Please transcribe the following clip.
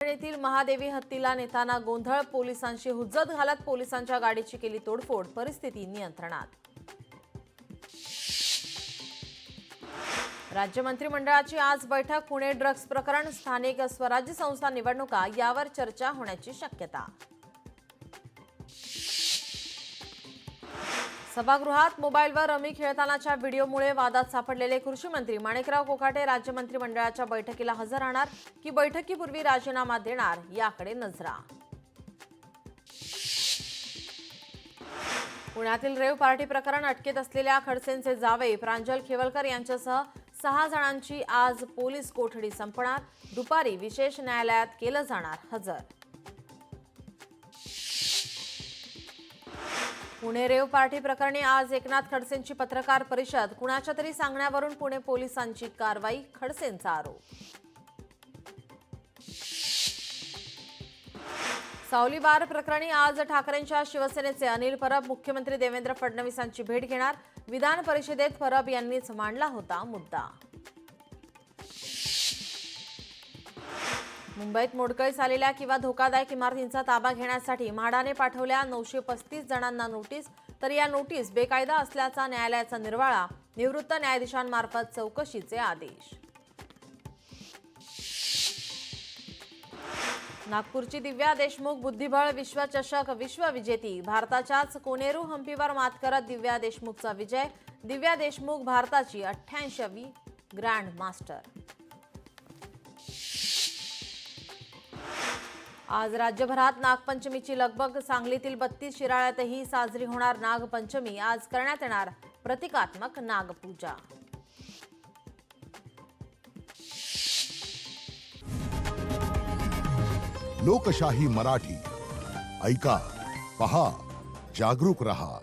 येथील महादेवी हत्तीला नेताना गोंधळ, पोलिसांशी हुज्जत घालत पोलिसांच्या गाडीची केली तोडफोड, परिस्थिती नियंत्रणात। राज्य मंत्रिमंडळाची आज बैठक, पुणे ड्रग्ज प्रकरण, स्थानिक स्वराज्य संस्था निवडणुका यावर चर्चा होण्याची शक्यता। सभागृहात मोबाईलवर रमी खेळतानाच्या व्हिडिओमुळे वादात सापडलेले कृषी मंत्री माणिकराव कोकाटे राज्य मंत्रिमंडळाच्या बैठकीला हजर राहणार की बैठकीपूर्वी राजीनामा देणार याकडे नजरा। पुण्यातील रेव पार्टी प्रकरण, अटकेत असलेल्या खडसेंचे जावई प्रांजल खेवलकर यांच्यासह 6 जणांची आज पोलीस कोठडी संपणार, दुपारी विशेष न्यायालयात केलं जाणार हजर। पुणे रेव पार्टी प्रकरणी आज एकनाथ खडसेंची पत्रकार परिषद, कुणाच्या तरी सांगण्यावरून पुणे पोलिसांची कारवाई, खडसेंचा आरोप। सावली बार प्रकरणी आज ठाकरेंच्या शिवसेनेचे अनिल परब मुख्यमंत्री देवेंद्र फडणवीसांची भेट घेणार, विधान परिषदेत परब यांनीच मांडला होता मुद्दा। मुंबईत मोडकळीस आलेल्या किंवा धोकादायक इमारतींचा ताबा घेण्यासाठी म्हाडाने पाठवल्या 935 जणांना नोटीस, तर या नोटीस बेकायदा असल्याचा न्यायालयाचा निर्वाळा, निवृत्त न्यायाधीशांमार्फत चौकशीचे आदेश। नागपूरची दिव्या देशमुख बुद्धिबळ विश्वचषक विश्वविजेती, भारताच्याच कोनेरू हम्पीवर मात करत दिव्या देशमुखचा विजय, दिव्या देशमुख भारताची 88वी ग्रँड मास्टर। आज राज्यभरात नागपंचमीची लगबग, सांगलीतील 32 शिराळ्यातही साजरी होणार नागपंचमी, आज करण्यात येणार प्रतिकात्मक नागपूजा। लोकशाही मराठी ऐका, पहा, जागरूक रहा।